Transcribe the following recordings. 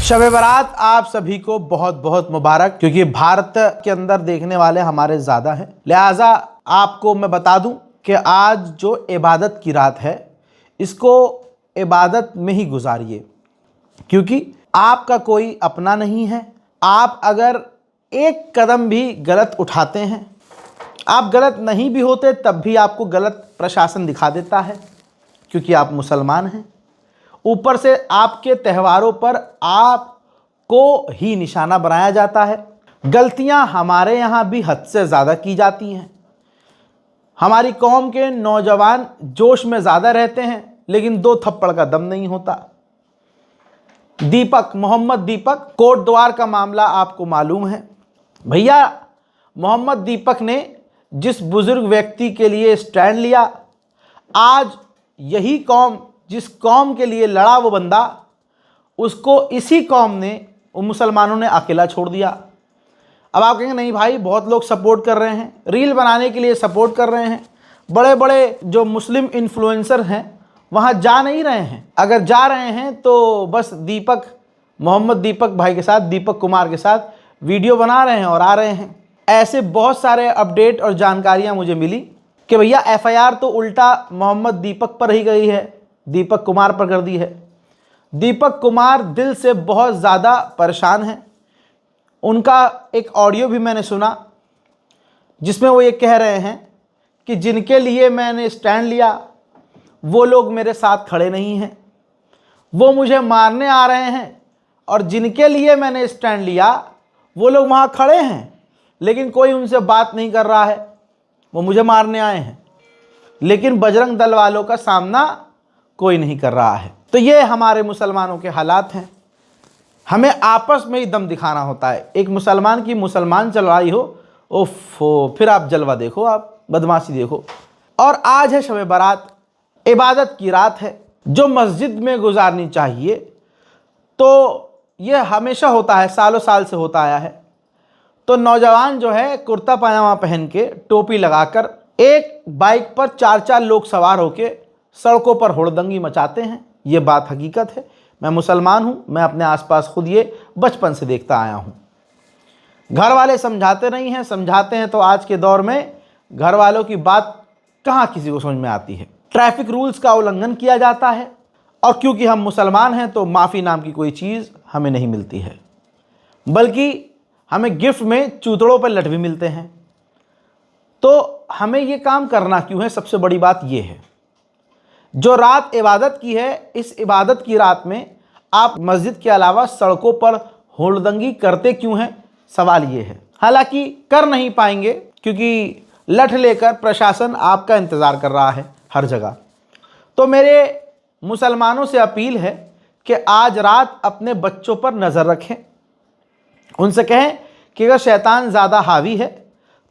शब-ए बारात आप सभी को बहुत बहुत मुबारक, क्योंकि भारत के अंदर देखने वाले हमारे ज़्यादा हैं। लिहाजा आपको मैं बता दूं कि आज जो इबादत की रात है, इसको इबादत में ही गुजारिए, क्योंकि आपका कोई अपना नहीं है। आप अगर एक कदम भी गलत उठाते हैं, आप गलत नहीं भी होते तब भी आपको गलत प्रशासन दिखा देता है, क्योंकि आप मुसलमान हैं। ऊपर से आपके त्योहारों पर आपको ही निशाना बनाया जाता है। गलतियां हमारे यहाँ भी हद से ज़्यादा की जाती हैं। हमारी कौम के नौजवान जोश में ज़्यादा रहते हैं, लेकिन दो थप्पड़ का दम नहीं होता। दीपक, मोहम्मद दीपक, कोट द्वार का मामला आपको मालूम है। भैया मोहम्मद दीपक ने जिस बुजुर्ग व्यक्ति के लिए स्टैंड लिया, आज यही कौम, जिस कौम के लिए लड़ा वो बंदा, उसको इसी कौम ने, वो मुसलमानों ने अकेला छोड़ दिया। अब आप कहेंगे नहीं भाई, बहुत लोग सपोर्ट कर रहे हैं, रील बनाने के लिए सपोर्ट कर रहे हैं, बड़े बड़े जो मुस्लिम इन्फ्लुएंसर हैं वहाँ जा नहीं रहे हैं। अगर जा रहे हैं तो बस दीपक, मोहम्मद दीपक भाई के साथ, दीपक कुमार के साथ वीडियो बना रहे हैं और आ रहे हैं। ऐसे बहुत सारे अपडेट और जानकारियाँ मुझे मिली कि भैया एफआईआर तो उल्टा मोहम्मद दीपक पर ही गई है, दीपक कुमार पर कर दी है। दीपक कुमार दिल से बहुत ज़्यादा परेशान हैं। उनका एक ऑडियो भी मैंने सुना, जिसमें वो ये कह रहे हैं कि जिनके लिए मैंने स्टैंड लिया वो लोग मेरे साथ खड़े नहीं हैं, वो मुझे मारने आ रहे हैं, और जिनके लिए मैंने स्टैंड लिया वो लोग वहाँ खड़े हैं, लेकिन कोई उनसे बात नहीं कर रहा है। वो मुझे मारने आए हैं, लेकिन बजरंग दल वालों का सामना कोई नहीं कर रहा है। तो ये हमारे मुसलमानों के हालात हैं। हमें आपस में ही दम दिखाना होता है। एक मुसलमान की मुसलमान चलवाई हो, ओफो, फिर आप जलवा देखो, आप बदमाशी देखो। और आज है शब बारात, इबादत की रात है, जो मस्जिद में गुजारनी चाहिए। तो ये हमेशा होता है, सालों साल से होता आया है। तो नौजवान जो है कुर्ता पायजामा पहन के, टोपी लगाकर, एक बाइक पर चार चार लोग सवार होके सड़कों पर हुड़दंगी मचाते हैं। ये बात हकीकत है। मैं मुसलमान हूँ, मैं अपने आसपास खुद ये बचपन से देखता आया हूँ। घर वाले समझाते नहीं हैं, समझाते हैं तो आज के दौर में घर वालों की बात कहाँ किसी को समझ में आती है। ट्रैफिक रूल्स का उल्लंघन किया जाता है, और क्योंकि हम मुसलमान हैं तो माफ़ी नाम की कोई चीज़ हमें नहीं मिलती है, बल्कि हमें गिफ्ट में चूतड़ों पर लठ भी मिलते हैं। तो हमें ये काम करना क्यों है? सबसे बड़ी बात ये है, जो रात इबादत की है, इस इबादत की रात में आप मस्जिद के अलावा सड़कों पर हुड़दंगी करते क्यों हैं? सवाल ये है। हालांकि कर नहीं पाएंगे, क्योंकि लठ लेकर प्रशासन आपका इंतज़ार कर रहा है हर जगह। तो मेरे मुसलमानों से अपील है कि आज रात अपने बच्चों पर नज़र रखें। उनसे कहें कि अगर शैतान ज़्यादा हावी है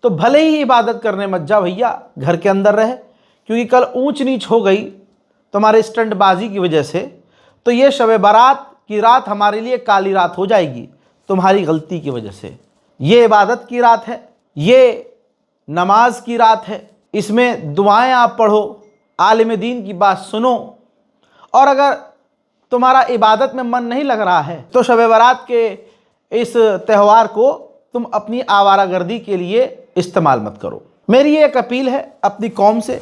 तो भले ही इबादत करने मत जा भैया, घर के अंदर रहे, क्योंकि कल ऊंच नीच हो गई तुम्हारे स्टंटबाजी की वजह से, तो ये शब बारात की रात हमारे लिए काली रात हो जाएगी तुम्हारी गलती की वजह से। ये इबादत की रात है, ये नमाज की रात है, इसमें दुआएं आप पढ़ो, आलिम दीन की बात सुनो। और अगर तुम्हारा इबादत में मन नहीं लग रहा है तो शब बारात के इस त्यौहार को तुम अपनी आवारागर्दी के लिए इस्तेमाल मत करो। मेरी ये एक अपील है अपनी कौम से।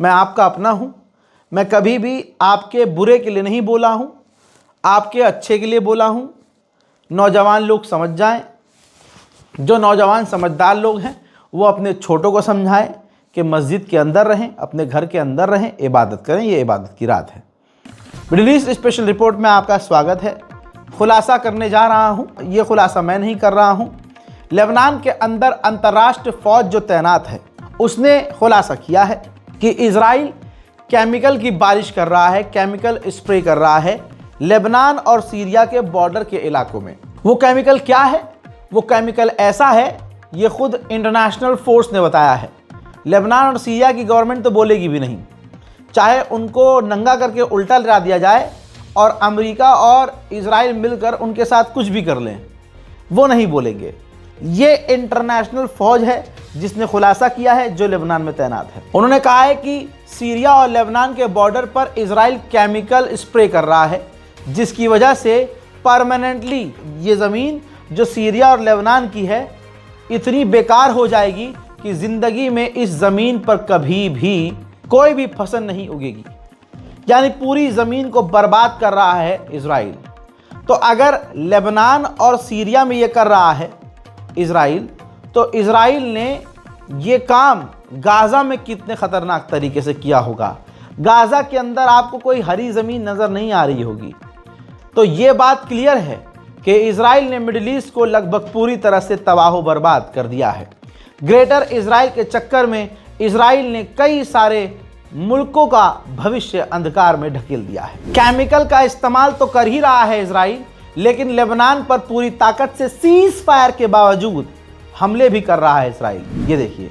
मैं आपका अपना हूँ, मैं कभी भी आपके बुरे के लिए नहीं बोला हूँ, आपके अच्छे के लिए बोला हूँ। नौजवान लोग समझ जाएं, जो नौजवान समझदार लोग हैं वो अपने छोटों को समझाएं कि मस्जिद के अंदर रहें, अपने घर के अंदर रहें, इबादत करें। ये इबादत की रात है। मिडिल ईस्ट स्पेशल रिपोर्ट में आपका स्वागत है। खुलासा करने जा रहा हूँ, ये खुलासा मैं नहीं कर रहा हूँ, लेबनान के अंदर अंतर्राष्ट्रीय फ़ौज जो तैनात है उसने खुलासा किया है कि इजराइल केमिकल की बारिश कर रहा है, केमिकल स्प्रे कर रहा है लेबनान और सीरिया के बॉर्डर के इलाकों में। वो केमिकल क्या है? वो केमिकल ऐसा है, ये खुद इंटरनेशनल फोर्स ने बताया है। लेबनान और सीरिया की गवर्नमेंट तो बोलेगी भी नहीं, चाहे उनको नंगा करके उल्टा लगा दिया जाए और अमेरिका और इजराइल मिलकर उनके साथ कुछ भी कर लें, वो नहीं बोलेंगे। ये इंटरनेशनल फौज है जिसने खुलासा किया है, जो लेबनान में तैनात है। उन्होंने कहा है कि सीरिया और लेबनान के बॉर्डर पर इजराइल केमिकल स्प्रे कर रहा है, जिसकी वजह से परमानेंटली ये ज़मीन जो सीरिया और लेबनान की है इतनी बेकार हो जाएगी कि ज़िंदगी में इस ज़मीन पर कभी भी कोई भी फसल नहीं उगेगी। यानी पूरी ज़मीन को बर्बाद कर रहा है इजराइल। तो अगर लेबनान और सीरिया में ये कर रहा है इजराइल, तो इजराइल ने ये काम गाज़ा में कितने ख़तरनाक तरीके से किया होगा। गाज़ा के अंदर आपको कोई हरी ज़मीन नज़र नहीं आ रही होगी। तो ये बात क्लियर है कि इजराइल ने मिडिल ईस्ट को लगभग पूरी तरह से तबाह बर्बाद कर दिया है। ग्रेटर इजराइल के चक्कर में इजराइल ने कई सारे मुल्कों का भविष्य अंधकार में ढकेल दिया है। केमिकल का इस्तेमाल तो कर ही रहा है इजराइल, लेकिन लेबनान पर पूरी ताकत से सीज फायर के बावजूद हमले भी कर रहा है इजराइल। ये देखिए,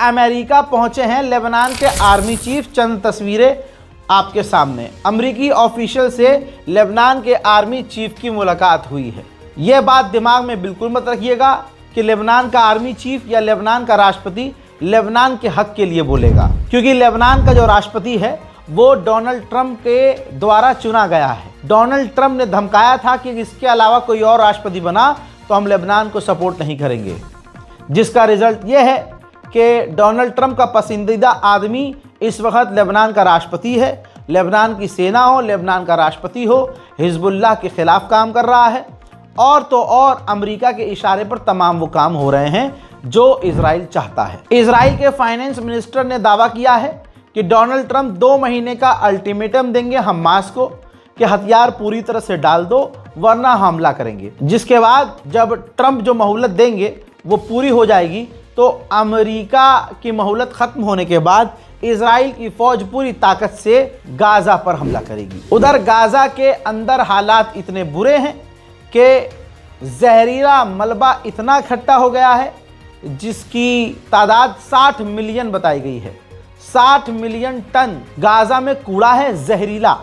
अमेरिका पहुंचे हैं लेबनान के आर्मी चीफ। चंद तस्वीरें आपके सामने। अमेरिकी ऑफिशियल से लेबनान के आर्मी चीफ की मुलाकात हुई है। यह बात दिमाग में बिल्कुल मत रखिएगा कि लेबनान का आर्मी चीफ या लेबनान का राष्ट्रपति लेबनान के हक के लिए बोलेगा, क्योंकि लेबनान का जो राष्ट्रपति है वो डोनाल्ड ट्रंप के द्वारा चुना गया है। डोनाल्ड ट्रंप ने धमकाया था कि इसके अलावा कोई और राष्ट्रपति बना तो हम लेबनान को सपोर्ट नहीं करेंगे, जिसका रिजल्ट ये है कि डोनाल्ड ट्रंप का पसंदीदा आदमी इस वक्त लेबनान का राष्ट्रपति है। लेबनान की सेना हो, लेबनान का राष्ट्रपति हो, हिजबुल्लाह के खिलाफ काम कर रहा है। और तो और अमेरिका के इशारे पर तमाम वो काम हो रहे हैं जो इजराइल चाहता है। इजराइल के फाइनेंस मिनिस्टर ने दावा किया है कि डोनाल्ड ट्रंप 2 महीने का अल्टीमेटम देंगे हमास को कि हथियार पूरी तरह से डाल दो वरना हमला करेंगे। जिसके बाद जब ट्रंप जो मोहलत देंगे वो पूरी हो जाएगी तो अमेरिका की मोहलत ख़त्म होने के बाद इजराइल की फ़ौज पूरी ताकत से गाज़ा पर हमला करेगी। उधर गाज़ा के अंदर हालात इतने बुरे हैं कि जहरीला मलबा इतना इकट्ठा हो गया है जिसकी तादाद 60 मिलियन बताई गई है। 60 मिलियन टन गाज़ा में कूड़ा है जहरीला,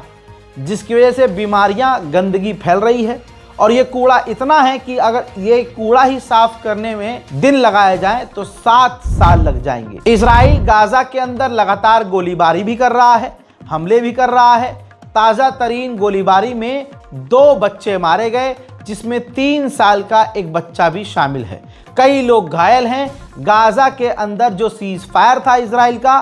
जिसकी वजह से बीमारियां, गंदगी फैल रही है। और ये कूड़ा इतना है कि अगर ये कूड़ा ही साफ करने में दिन लगाए जाएं तो 7 साल लग जाएंगे। इजराइल गाज़ा के अंदर लगातार गोलीबारी भी कर रहा है, हमले भी कर रहा है। ताज़ा तरीन गोलीबारी में 2 बच्चे मारे गए, जिसमें 3 साल का एक बच्चा भी शामिल है। कई लोग घायल हैं। गाज़ा के अंदर जो सीज फायर था इजराइल का,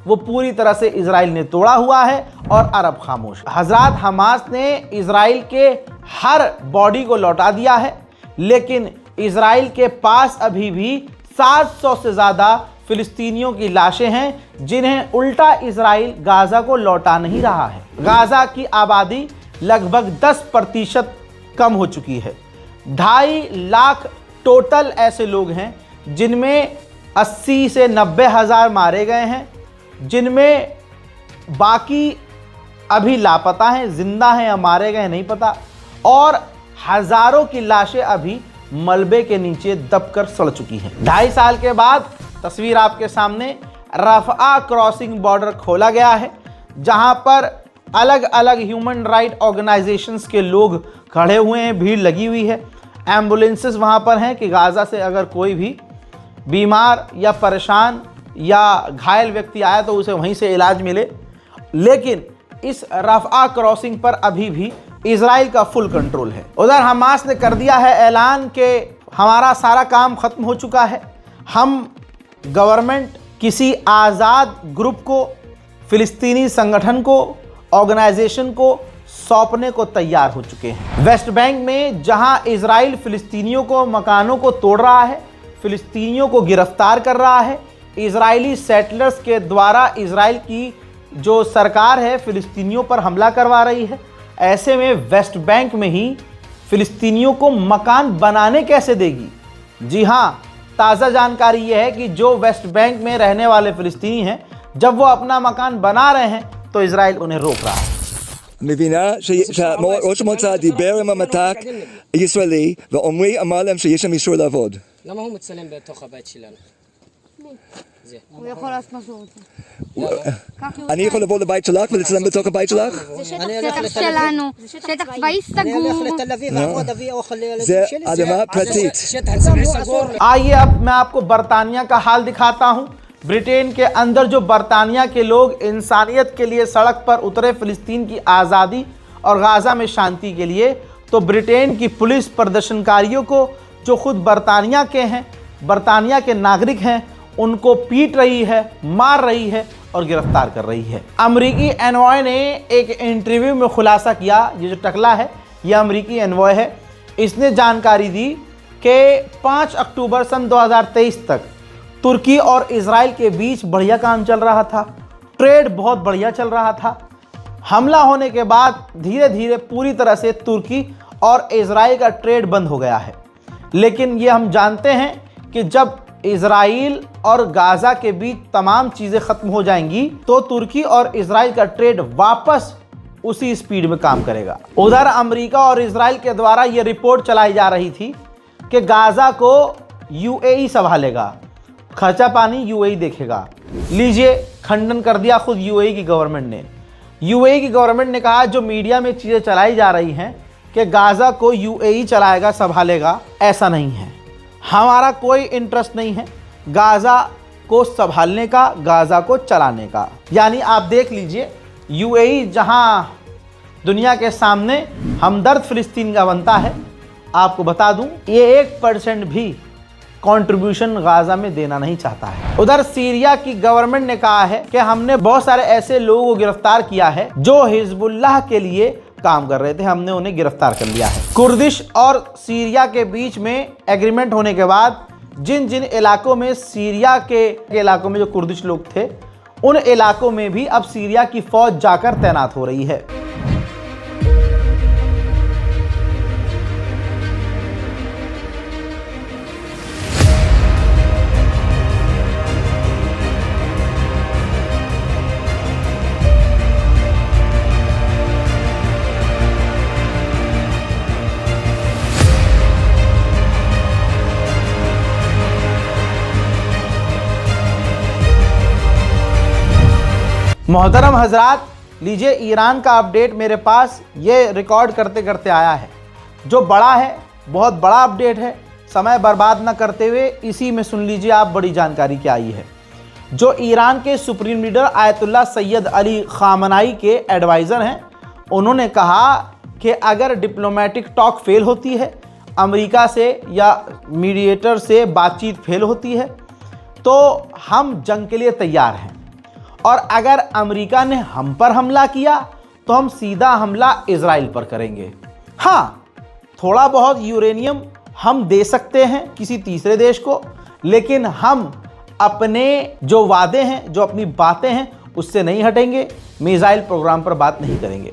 वो पूरी तरह से इजराइल ने तोड़ा हुआ है और अरब खामोश। हजरत हमास ने इजराइल के हर बॉडी को लौटा दिया है, लेकिन इजराइल के पास अभी भी 700 से ज़्यादा फिलिस्तीनियों की लाशें हैं जिन्हें उल्टा इजराइल गाज़ा को लौटा नहीं रहा है। गाज़ा की आबादी लगभग 10% कम हो चुकी है। 2.5 लाख टोटल ऐसे लोग हैं जिनमें 80 से 90 हज़ार मारे गए हैं, जिनमें बाकी अभी लापता हैं, जिंदा हैं या मारे गए नहीं पता, और हज़ारों की लाशें अभी मलबे के नीचे दबकर सड़ चुकी हैं। 2.5 साल के बाद तस्वीर आपके सामने, रफ़ा क्रॉसिंग बॉर्डर खोला गया है, जहां पर अलग अलग ह्यूमन राइट ऑर्गेनाइजेशंस के लोग खड़े हुए हैं, भीड़ लगी हुई है। एम्बुलेंसेस वहां पर हैं कि गाज़ा से अगर कोई भी बीमार या परेशान या घायल व्यक्ति आया तो उसे वहीं से इलाज मिले। लेकिन इस रफ़ा क्रॉसिंग पर अभी भी इजराइल का फुल कंट्रोल है। उधर हमास ने कर दिया है ऐलान कि हमारा सारा काम ख़त्म हो चुका है। हम गवर्नमेंट किसी आज़ाद ग्रुप को, फ़िलिस्तीनी संगठन को, ऑर्गेनाइजेशन को सौंपने को तैयार हो चुके हैं। वेस्ट बैंक में जहां इजराइल फ़िलिस्तीनियों को, मकानों को तोड़ रहा है, फ़िलिस्तीनियों को गिरफ्तार कर रहा है, इजरायली सेटलर्स के द्वारा इजराइल की जो सरकार है फ़िलिस्तीनियों पर हमला करवा रही है। ऐसे में वेस्ट बैंक में ही फ़िलिस्तीनियों को मकान बनाने कैसे देगी? जी हाँ, ताज़ा जानकारी यह है कि जो वेस्ट बैंक में रहने वाले फ़िलिस्तीनी हैं, जब वो अपना मकान बना रहे हैं तो इजराइल उन्हें रोक रहा है। מבינה שראש המועצה דיבר עם המת"ק הישראלי ועומרי אמר להם שיש שם אישור לעבוד. למה הוא מצלם בתוך הבית שלנו? הוא יכול לעשות מה שהוא רוצה. אני יכול לבוא לבית שלך ולצלם בתוך הבית שלך? זה שטח שלנו, שטח צבאי סגור. אני הולך לתל אביב, לעבוד, אביא אוכל לילדים זה שלי. אדמה פרטית. שטח צבאי סגור. आइए अब मैं आपको बरतानिया का हाल दिखाता हूं। ब्रिटेन के अंदर जो बरतानिया के लोग इंसानियत के लिए सड़क पर उतरे फ़िलिस्तीन की आज़ादी और गाज़ा में शांति के लिए, तो ब्रिटेन की पुलिस प्रदर्शनकारियों को जो खुद बरतानिया के हैं, बरतानिया के नागरिक हैं, उनको पीट रही है, मार रही है और गिरफ्तार कर रही है। अमरीकी एनवॉय ने एक इंटरव्यू में खुलासा किया, ये जो टकला है ये अमरीकी एनवॉय है, इसने जानकारी दी कि 5 अक्टूबर सन 2023 तक तुर्की और इजराइल के बीच बढ़िया काम चल रहा था, ट्रेड बहुत बढ़िया चल रहा था। हमला होने के बाद धीरे धीरे पूरी तरह से तुर्की और इजराइल का ट्रेड बंद हो गया है। लेकिन ये हम जानते हैं कि जब इजराइल और गाज़ा के बीच तमाम चीज़ें ख़त्म हो जाएंगी तो तुर्की और इजराइल का ट्रेड वापस उसी स्पीड में काम करेगा। उधर अमेरिका और इजराइल के द्वारा ये रिपोर्ट चलाई जा रही थी कि गाज़ा को यूएई संभालेगा, खर्चा पानी यूएई देखेगा। लीजिए, खंडन कर दिया खुद यूएई की गवर्नमेंट ने। यूएई की गवर्नमेंट ने कहा जो मीडिया में चीज़ें चलाई जा रही हैं कि गाज़ा को यूएई चलाएगा, संभालेगा, ऐसा नहीं है। हमारा कोई इंटरेस्ट नहीं है गाज़ा को संभालने का, गाज़ा को चलाने का। यानी आप देख लीजिए, यूएई जहां दुनिया के सामने हमदर्द फ़िलिस्तीन का बनता है, आपको बता दूं ये 1% भी कंट्रीब्यूशन गाज़ा में देना नहीं चाहता है। उधर सीरिया की गवर्नमेंट ने कहा है कि हमने बहुत सारे ऐसे लोगों को गिरफ्तार किया है जो हिजबुल्लाह के लिए काम कर रहे थे, हमने उन्हें गिरफ्तार कर लिया है। कुर्दिश और सीरिया के बीच में एग्रीमेंट होने के बाद जिन जिन इलाकों में सीरिया के इलाकों में जो कुर्दिश लोग थे, उन इलाकों में भी अब सीरिया की फौज जाकर तैनात हो रही है। मोहतरम हजरात, लीजिए ईरान का अपडेट मेरे पास ये रिकॉर्ड करते करते आया है, जो बड़ा है, बहुत बड़ा अपडेट है। समय बर्बाद ना करते हुए इसी में सुन लीजिए आप बड़ी जानकारी क्या आई है। जो ईरान के supreme leader Ayatollah Syed Ali खामनाई के एडवाइज़र हैं, उन्होंने कहा कि अगर डिप्लोमेटिक टॉक फेल होती है, अमेरिका से या मीडिएटर से बातचीत फेल होती है, तो हम जंग के लिए तैयार हैं। और अगर अमेरिका ने हम पर हमला किया तो हम सीधा हमला इजराइल पर करेंगे। हाँ, थोड़ा बहुत यूरेनियम हम दे सकते हैं किसी तीसरे देश को, लेकिन हम अपने जो वादे हैं, जो अपनी बातें हैं, उससे नहीं हटेंगे। मिसाइल प्रोग्राम पर बात नहीं करेंगे।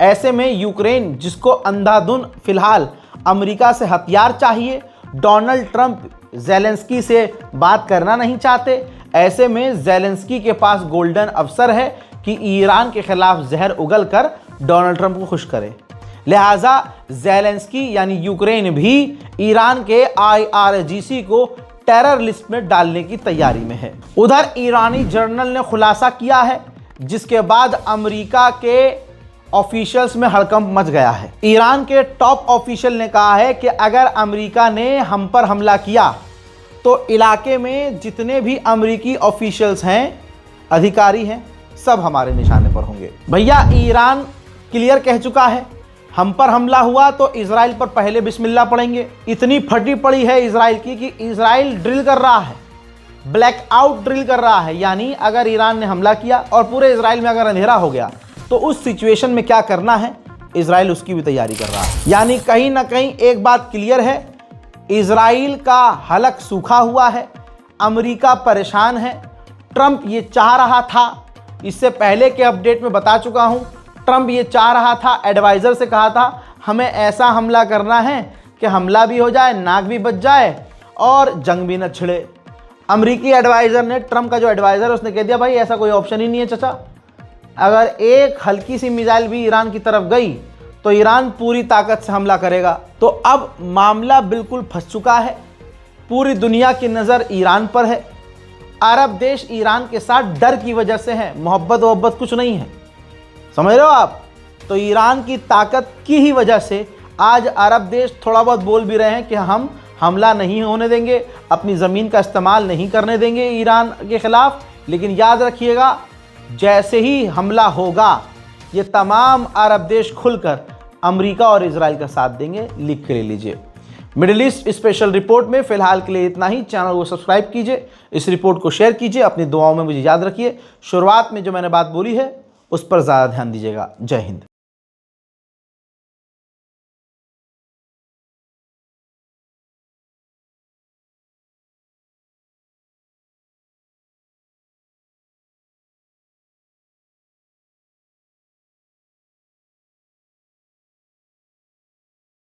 ऐसे में यूक्रेन, जिसको अंधाधुन फिलहाल अमेरिका से हथियार चाहिए, डोनाल्ड ट्रंप ज़ेलेंस्की से बात करना नहीं चाहते। ऐसे में ज़ेलेंस्की के पास गोल्डन अवसर है कि ईरान के खिलाफ जहर उगल कर डोनाल्ड ट्रंप को खुश करे। लिहाजा ज़ेलेंस्की यानी यूक्रेन भी ईरान के IRGC को टेरर लिस्ट में डालने की तैयारी में है। उधर ईरानी जर्नल ने खुलासा किया है, जिसके बाद अमेरिका के ऑफिशियल्स में हड़कंप मच गया है। ईरान के टॉप ऑफिशियल ने कहा है कि अगर अमेरिका ने हम पर हमला किया तो इलाके में जितने भी अमेरिकी ऑफिशियल्स हैं, अधिकारी हैं, सब हमारे निशाने पर होंगे। भैया ईरान क्लियर कह चुका है, हम पर हमला हुआ तो इजराइल पर पहले बिस्मिल्लाह पढ़ेंगे। इतनी फटी पड़ी है इजराइल की कि इजराइल ड्रिल कर रहा है, ब्लैकआउट ड्रिल कर रहा है। यानी अगर ईरान ने हमला किया और पूरे इजराइल में अगर अंधेरा हो गया तो उस सिचुएशन में क्या करना है, इजराइल उसकी भी तैयारी कर रहा है। यानी कहीं ना कहीं एक बात क्लियर है, इजराइल का हलक सूखा हुआ है, अमेरिका परेशान है। ट्रंप ये चाह रहा था, इससे पहले के अपडेट में बता चुका हूं, ट्रंप ये चाह रहा था, एडवाइज़र से कहा था हमें ऐसा हमला करना है कि हमला भी हो जाए, नाक भी बच जाए और जंग भी न छिड़े। अमेरिकी एडवाइज़र ने, ट्रंप का जो एडवाइज़र है उसने कह दिया भाई ऐसा कोई ऑप्शन ही नहीं है चाचा, अगर एक हल्की सी मिसाइल भी ईरान की तरफ गई तो ईरान पूरी ताकत से हमला करेगा। तो अब मामला बिल्कुल फंस चुका है, पूरी दुनिया की नज़र ईरान पर है। अरब देश ईरान के साथ डर की वजह से हैं, मोहब्बत वोहब्बत कुछ नहीं है, समझ रहे हो आप। तो ईरान की ताकत की ही वजह से आज अरब देश थोड़ा बहुत बोल भी रहे हैं कि हम हमला नहीं होने देंगे, अपनी ज़मीन का इस्तेमाल नहीं करने देंगे ईरान के ख़िलाफ़। लेकिन याद रखिएगा, जैसे ही हमला होगा ये तमाम अरब देश खुलकर अमेरिका और इजराइल का साथ देंगे, लिख के ले लीजिए। मिडिल ईस्ट स्पेशल रिपोर्ट में फ़िलहाल के लिए इतना ही। चैनल को सब्सक्राइब कीजिए, इस रिपोर्ट को शेयर कीजिए, अपनी दुआओं में मुझे याद रखिए। शुरुआत में जो मैंने बात बोली है उस पर ज़्यादा ध्यान दीजिएगा। जय हिंद।